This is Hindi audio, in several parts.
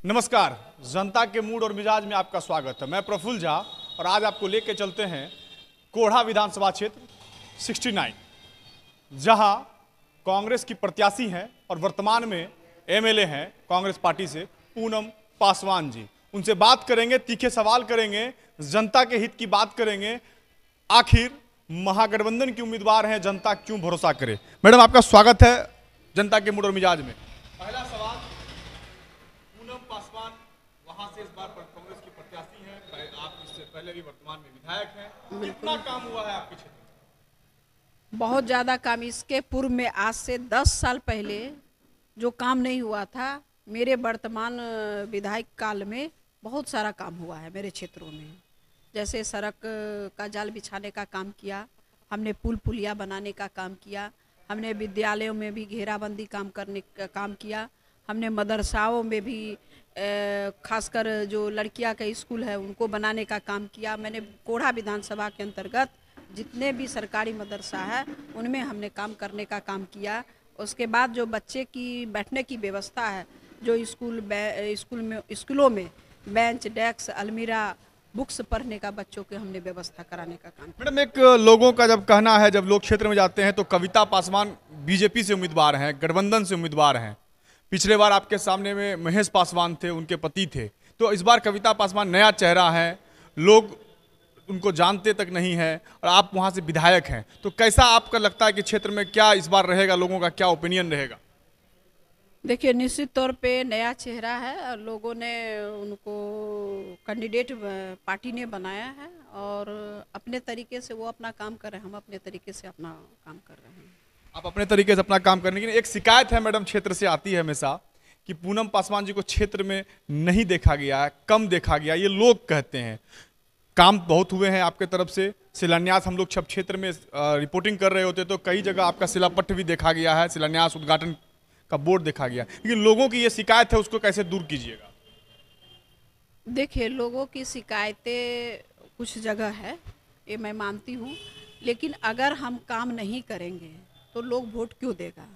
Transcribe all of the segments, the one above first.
नमस्कार, जनता के मूड और मिजाज में आपका स्वागत है। मैं प्रफुल्ल झा और आज आपको लेके चलते हैं कोढ़ा विधानसभा क्षेत्र 69, जहां कांग्रेस की प्रत्याशी हैं और वर्तमान में एमएलए हैं कांग्रेस पार्टी से पूनम पासवान जी। उनसे बात करेंगे, तीखे सवाल करेंगे, जनता के हित की बात करेंगे। आखिर महागठबंधन की उम्मीदवार हैं, जनता क्यों भरोसा करे। मैडम, आपका स्वागत है जनता के मूड और मिजाज में। पहला सवाल, पूनम पासवान वहां से इस बार कांग्रेस की प्रत्याशी हैं, आप इससे पहले भी वर्तमान में विधायक हैं, कितना काम हुआ है आपके क्षेत्र में? बहुत ज़्यादा काम। इसके पूर्व में आज से 10 साल पहले जो काम नहीं हुआ था, मेरे वर्तमान विधायक काल में बहुत सारा काम हुआ है मेरे क्षेत्रों में। जैसे सड़क का जाल बिछाने का काम किया, हमने पुल पुलिया बनाने का काम किया, हमने विद्यालयों में भी घेराबंदी काम करने का काम किया, हमने मदरसाओं में भी खासकर जो लड़कियां का स्कूल है उनको बनाने का काम किया। मैंने कोढ़ा विधानसभा के अंतर्गत जितने भी सरकारी मदरसा है उनमें हमने काम करने का काम किया। उसके बाद जो बच्चे की बैठने की व्यवस्था है, जो स्कूलों में बेंच, डेस्क, अलमीरा, बुक्स पढ़ने का बच्चों के हमने व्यवस्था कराने का काम किया। मैडम, एक लोगों का जब कहना है, जब लोग क्षेत्र में जाते हैं तो कविता पासवान बीजेपी से उम्मीदवार हैं, गठबंधन से उम्मीदवार हैं। पिछले बार आपके सामने में महेश पासवान थे, उनके पति थे। तो इस बार कविता पासवान नया चेहरा है, लोग उनको जानते तक नहीं है और आप वहां से विधायक हैं। तो कैसा आपका लगता है कि क्षेत्र में क्या इस बार रहेगा, लोगों का क्या ओपिनियन रहेगा? देखिए, निश्चित तौर पे नया चेहरा है और लोगों ने उनको कैंडिडेट पार्टी ने बनाया है और अपने तरीके से वो अपना काम कर रहे हैं, हम अपने तरीके से अपना काम कर रहे हैं। आप अपने तरीके से अपना काम करने की। एक शिकायत है मैडम, क्षेत्र से आती है हमेशा कि पूनम पासवान जी को क्षेत्र में नहीं देखा गया है, कम देखा गया, ये लोग कहते हैं। काम बहुत हुए हैं आपके तरफ से, शिलान्यास हम लोग सब क्षेत्र में रिपोर्टिंग कर रहे होते तो कई जगह आपका शिलापट्ट भी देखा गया है, शिलान्यास उद्घाटन का बोर्ड देखा गया, लेकिन लोगों की ये शिकायत है, उसको कैसे दूर कीजिएगा? देखिए, लोगों की शिकायतें कुछ जगह है, ये मैं मानती हूँ, लेकिन अगर हम काम नहीं करेंगे तो लोग वोट क्यों देगा?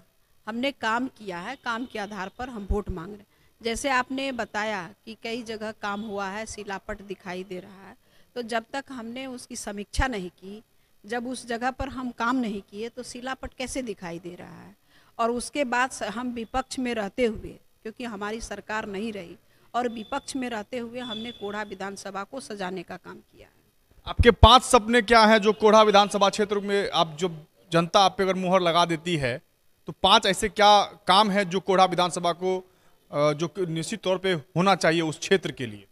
हमने काम किया है, काम के आधार पर हम वोट मांग रहे हैं। जैसे आपने बताया कि कई जगह काम हुआ है, शिलापट दिखाई दे रहा है, तो जब तक हमने उसकी समीक्षा नहीं की, जब उस जगह पर हम काम नहीं किए तो शिलापट कैसे दिखाई दे रहा है? और उसके बाद हम विपक्ष में रहते हुए, क्योंकि हमारी सरकार नहीं रही, और विपक्ष में रहते हुए हमने कोढ़ा विधानसभा को सजाने का काम किया है। आपके 5 सपने क्या हैं जो कोढ़ा विधानसभा क्षेत्र में आप, जो जनता आप पे अगर मुहर लगा देती है, तो 5 ऐसे क्या काम है जो कोढ़ा विधानसभा को जो निश्चित तौर पे होना चाहिए उस क्षेत्र के लिए?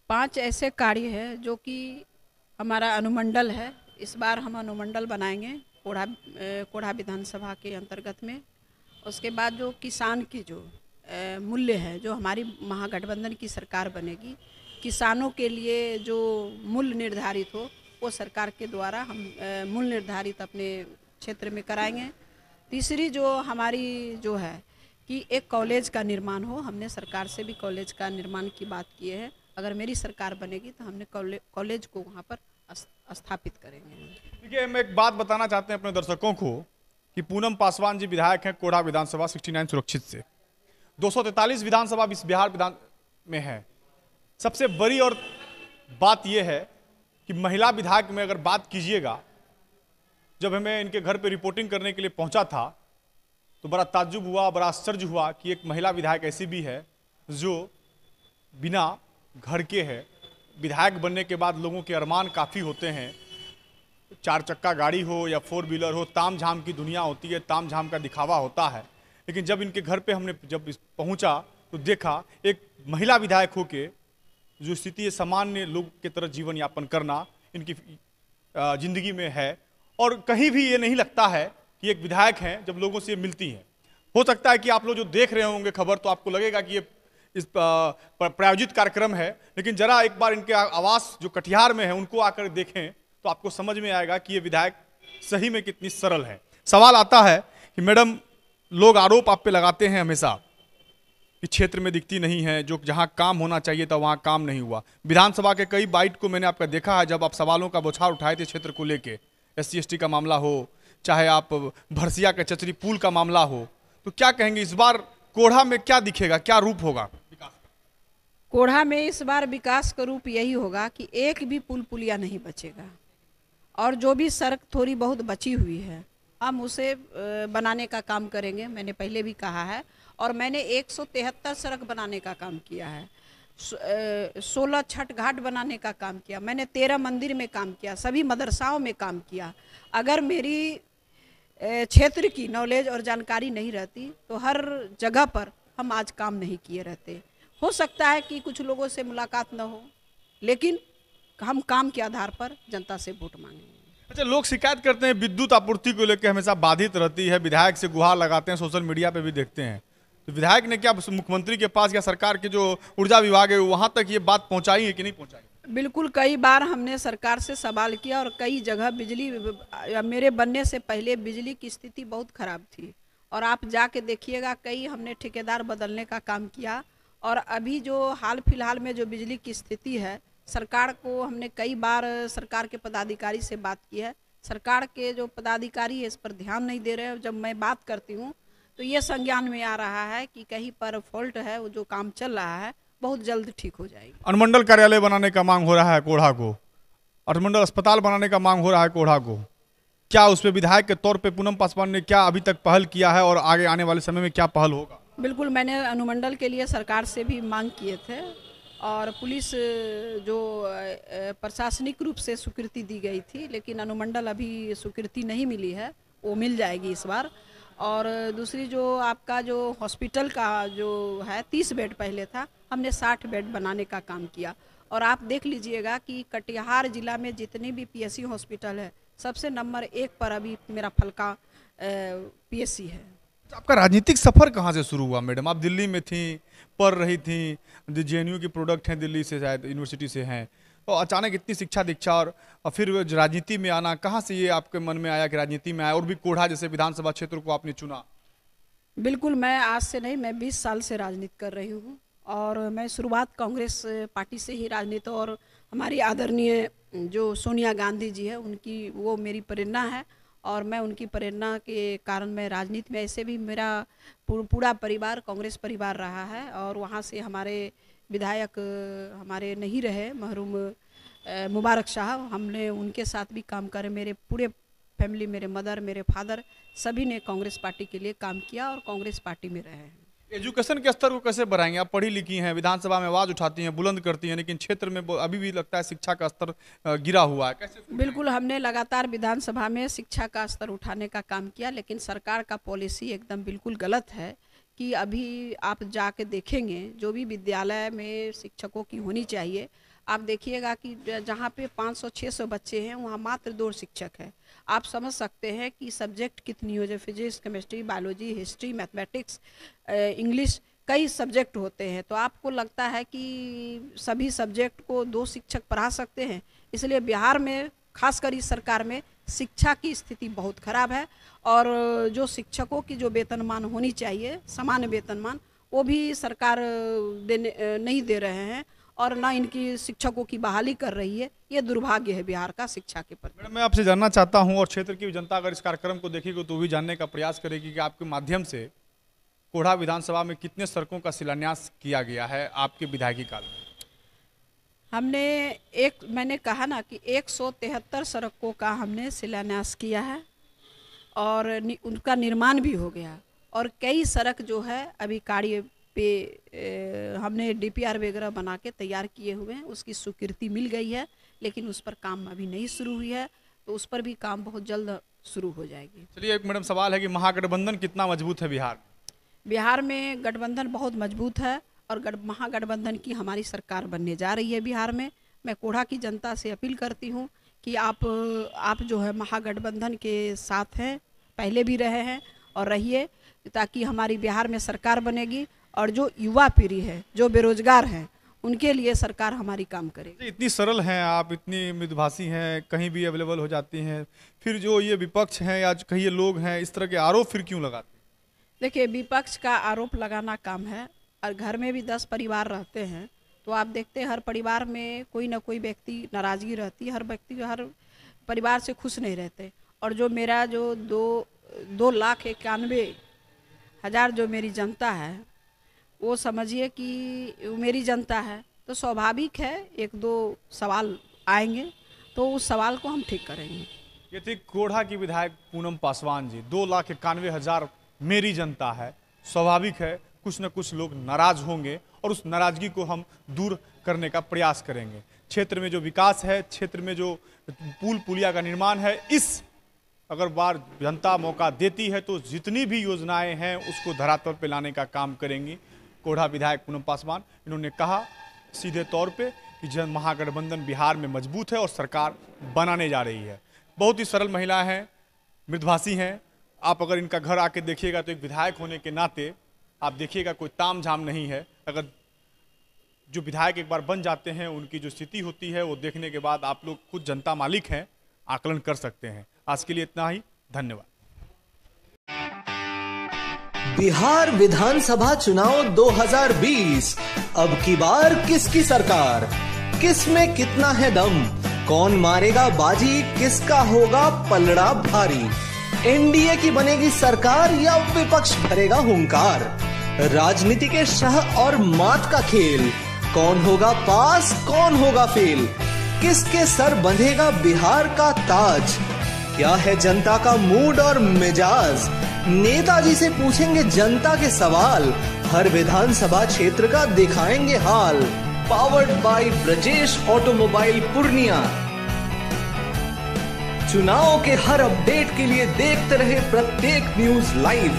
5 ऐसे कार्य है जो कि हमारा अनुमंडल है। इस बार हम अनुमंडल बनाएंगे कोढ़ा विधानसभा के अंतर्गत में। उसके बाद जो किसान की जो मूल्य है, जो हमारी महागठबंधन की सरकार बनेगी, किसानों के लिए जो मूल्य निर्धारित हो वो सरकार के द्वारा हम मूल्य निर्धारित अपने क्षेत्र में कराएंगे। तीसरी जो हमारी जो है कि एक कॉलेज का निर्माण हो, हमने सरकार से भी कॉलेज का निर्माण की बात की है। अगर मेरी सरकार बनेगी तो हमने कॉलेज को वहाँ पर स्थापित करेंगे। देखिए, हम एक बात बताना चाहते हैं अपने दर्शकों को कि पूनम पासवान जी विधायक हैं कोढ़ा विधानसभा 69 सुरक्षित से। 243 विधानसभा इस बिहार विधान में है। सबसे बड़ी और बात यह है कि महिला विधायक में अगर बात कीजिएगा, जब हमें इनके घर पे रिपोर्टिंग करने के लिए पहुंचा था तो बड़ा ताज्जुब हुआ, बड़ा आश्चर्य हुआ कि एक महिला विधायक ऐसी भी है जो बिना घर के है। विधायक बनने के बाद लोगों के अरमान काफ़ी होते हैं, 4 चक्का गाड़ी हो या 4 व्हीलर हो, ताम झाम की दुनिया होती है, ताम झाम का दिखावा होता है। लेकिन जब इनके घर पे हमने जब पहुंचा तो देखा एक महिला विधायक होके जो स्थिति है सामान्य लोग की तरह जीवन यापन करना इनकी जिंदगी में है। और कहीं भी ये नहीं लगता है कि एक विधायक हैं जब लोगों से मिलती हैं। हो सकता है कि आप लोग जो देख रहे होंगे खबर तो आपको लगेगा कि ये इस प्रायोजित कार्यक्रम है, लेकिन जरा एक बार इनके आवास जो कटिहार में है उनको आकर देखें तो आपको समझ में आएगा कि ये विधायक सही में कितनी सरल है। सवाल आता है कि मैडम, लोग आरोप आप पे लगाते हैं हमेशा कि क्षेत्र में दिखती नहीं है, जो जहां काम होना चाहिए था वहां काम नहीं हुआ। विधानसभा के कई बाइट को मैंने आपका देखा है जब आप सवालों का बौछार उठाए थे क्षेत्र को लेके, SC ST का मामला हो चाहे आप भरसिया के चचरी पुल का मामला हो, तो क्या कहेंगे इस बार कोढ़ा में क्या दिखेगा, क्या रूप होगा? कोढ़ा में इस बार विकास का रूप यही होगा कि एक भी पुल पुलिया नहीं बचेगा, और जो भी सड़क थोड़ी बहुत बची हुई है हम उसे बनाने का काम करेंगे। मैंने पहले भी कहा है, और मैंने 173 सड़क बनाने का काम किया है, 16 छठ घाट बनाने का काम किया, मैंने 13 मंदिर में काम किया, सभी मदरसाओं में काम किया। अगर मेरी क्षेत्र की नॉलेज और जानकारी नहीं रहती तो हर जगह पर हम आज काम नहीं किए रहते। हो सकता है कि कुछ लोगों से मुलाकात न हो, लेकिन हम काम के आधार पर जनता से वोट मांगेंगे। अच्छा, लोग शिकायत करते हैं विद्युत आपूर्ति को लेकर हमेशा बाधित रहती है, विधायक से गुहार लगाते हैं, सोशल मीडिया पे भी देखते हैं, तो विधायक ने क्या मुख्यमंत्री के पास या सरकार के जो ऊर्जा विभाग है वहां तक ये बात पहुंचाई है कि नहीं पहुंचाई? बिल्कुल, कई बार हमने सरकार से सवाल किया, और कई जगह बिजली, मेरे बनने से पहले बिजली की स्थिति बहुत खराब थी, और आप जाके देखिएगा कई हमने ठेकेदार बदलने का काम किया। और अभी जो हाल फिलहाल में जो बिजली की स्थिति है, सरकार को हमने कई बार सरकार के पदाधिकारी से बात की है, सरकार के जो पदाधिकारी है इस पर ध्यान नहीं दे रहे हैं। जब मैं बात करती हूँ तो ये संज्ञान में आ रहा है कि कहीं पर फॉल्ट है, वो जो काम चल रहा है बहुत जल्द ठीक हो जाएगी। अनुमंडल कार्यालय बनाने का मांग हो रहा है कोढ़ा को, अनुमंडल अस्पताल बनाने का मांग हो रहा है कोढ़ा को, क्या उस पर विधायक के तौर पे पूनम पासवान ने क्या अभी तक पहल किया है और आगे आने वाले समय में क्या पहल होगा? बिल्कुल, मैंने अनुमंडल के लिए सरकार से भी मांग किए थे, और पुलिस जो प्रशासनिक रूप से स्वीकृति दी गई थी, लेकिन अनुमंडल अभी स्वीकृति नहीं मिली है, वो मिल जाएगी इस बार। और दूसरी जो आपका जो हॉस्पिटल का जो है 30 बेड पहले था, हमने 60 बेड बनाने का काम किया। और आप देख लीजिएगा कि कटिहार जिला में जितने भी पीएससी हॉस्पिटल है, सबसे नंबर 1 पर अभी मेरा फलका पीएससी है। आपका राजनीतिक सफर कहाँ से शुरू हुआ मैडम? आप दिल्ली में थी, पढ़ रही थी, जेएनयू के प्रोडक्ट हैं, दिल्ली से शायद यूनिवर्सिटी से हैं, तो अचानक इतनी शिक्षा दीक्षा और फिर राजनीति में आना, कहाँ से ये आपके मन में आया कि राजनीति में आया, और भी कोढ़ा जैसे विधानसभा क्षेत्र को आपने चुना? बिल्कुल, मैं आज से नहीं, मैं 20 साल से राजनीति कर रही हूँ, और मैं शुरुआत कांग्रेस पार्टी से ही राजनीति, और हमारी आदरणीय जो सोनिया गांधी जी है उनकी वो मेरी प्रेरणा है, और मैं उनकी प्रेरणा के कारण मैं राजनीति में, ऐसे भी मेरा पूरा परिवार कांग्रेस परिवार रहा है, और वहाँ से हमारे विधायक हमारे नहीं रहे मरहूम मुबारक साहब, हमने उनके साथ भी काम करे, मेरे पूरे फैमिली, मेरे मदर, मेरे फादर सभी ने कांग्रेस पार्टी के लिए काम किया और कांग्रेस पार्टी में रहे हैं। एजुकेशन के स्तर को कैसे बढ़ाएंगे? आप पढ़ी लिखी हैं, विधानसभा में आवाज उठाती हैं, बुलंद करती हैं, लेकिन क्षेत्र में अभी भी लगता है शिक्षा का स्तर गिरा हुआ है, कैसे? बिल्कुल, हमने लगातार विधानसभा में शिक्षा का स्तर उठाने का काम किया, लेकिन सरकार का पॉलिसी एकदम बिल्कुल गलत है कि अभी आप जाके देखेंगे जो भी विद्यालय में शिक्षकों की होनी चाहिए, आप देखिएगा कि जहाँ पे 500-600 बच्चे हैं वहाँ मात्र 2 शिक्षक है। आप समझ सकते हैं कि सब्जेक्ट कितनी हो, जो physics, chemistry, biology, history, mathematics, English, कई सब्जेक्ट होते हैं, तो आपको लगता है कि सभी सब्जेक्ट को 2 शिक्षक पढ़ा सकते हैं? इसलिए बिहार में खासकर इस सरकार में शिक्षा की स्थिति बहुत खराब है, और जो शिक्षकों की जो वेतनमान होनी चाहिए, सामान्य वेतनमान, वो भी सरकार नहीं दे रहे हैं, और ना इनकी शिक्षकों की बहाली कर रही है। ये दुर्भाग्य है बिहार का शिक्षा के प्रति। मैडम, मैं आपसे जानना चाहता हूं, और क्षेत्र की जनता अगर इस कार्यक्रम को देखेगी तो भी जानने का प्रयास करेगी कि आपके माध्यम से कोढ़ा विधानसभा में कितने सड़कों का शिलान्यास किया गया है आपके विधायकी काल में? मैंने कहा ना कि 173 सड़कों का हमने शिलान्यास किया है, और उनका निर्माण भी हो गया, और कई सड़क जो है अभी कार्य पे हमने डीपीआर वगैरह बना के तैयार किए हुए हैं, उसकी स्वीकृति मिल गई है, लेकिन उस पर काम अभी नहीं शुरू हुई है, तो उस पर भी काम बहुत जल्द शुरू हो जाएगी। चलिए, एक मैडम सवाल है कि महागठबंधन कितना मजबूत है बिहार में? बिहार में गठबंधन बहुत मजबूत है, और महागठबंधन की हमारी सरकार बनने जा रही है बिहार में। मैं कोढ़ा की जनता से अपील करती हूँ कि आप जो है महागठबंधन के साथ हैं, पहले भी रहे हैं और रहिए, ताकि हमारी बिहार में सरकार बनेगी, और जो युवा पीढ़ी है, जो बेरोजगार हैं, उनके लिए सरकार हमारी काम करेगी। इतनी सरल हैं आप, इतनी मृदुभाषी हैं, कहीं भी अवेलेबल हो जाती हैं, फिर जो ये विपक्ष हैं या कहीं ये लोग हैं, इस तरह के आरोप फिर क्यों लगाते हैं? देखिए, विपक्ष का आरोप लगाना काम है, और घर में भी 10 परिवार रहते हैं, तो आप देखते हैं हर परिवार में कोई ना कोई व्यक्ति नाराजगी रहती है, हर परिवार से खुश नहीं रहते, और जो मेरा जो 2,91,000 जो मेरी जनता है, वो समझिए कि वो मेरी जनता है, तो स्वाभाविक है एक दो सवाल आएंगे तो उस सवाल को हम ठीक करेंगे। ये थी कोढ़ा की विधायक पूनम पासवान जी। 2,91,000 मेरी जनता है, स्वाभाविक है कुछ न कुछ लोग नाराज होंगे और उस नाराजगी को हम दूर करने का प्रयास करेंगे। क्षेत्र में जो विकास है, क्षेत्र में जो पुल पुलिया का निर्माण है, इस अगर बार जनता मौका देती है तो जितनी भी योजनाएं हैं उसको धरातल पे लाने का काम करेंगी कोढ़ा विधायक पूनम पासवान। इन्होंने कहा सीधे तौर पे कि जन महागठबंधन बिहार में मजबूत है और सरकार बनाने जा रही है। बहुत ही सरल महिला हैं, मृदुभाषी हैं। आप अगर इनका घर आके देखिएगा तो एक विधायक होने के नाते आप देखिएगा कोई ताम झाम नहीं है। अगर जो विधायक एक बार बन जाते हैं उनकी जो स्थिति होती है वो देखने के बाद आप लोग खुद जनता मालिक हैं, आकलन कर सकते हैं। आज के लिए इतना ही, धन्यवाद। बिहार विधानसभा चुनाव 2020 अब की बार किसकी सरकार, किस में कितना है दम, कौन मारेगा बाजी, किसका होगा पलड़ा भारी, एनडीए की बनेगी सरकार या विपक्ष भरेगा हुंकार, राजनीति के शह और मात का खेल, कौन होगा पास कौन होगा फेल, किसके सर बंधेगा बिहार का ताज, क्या है जनता का मूड और मिजाज, नेताजी से पूछेंगे जनता के सवाल, हर विधानसभा क्षेत्र का दिखाएंगे हाल। Powered by Brajesh automobile Purnia. चुनाव के हर अपडेट के लिए देखते रहे प्रत्येक न्यूज लाइव।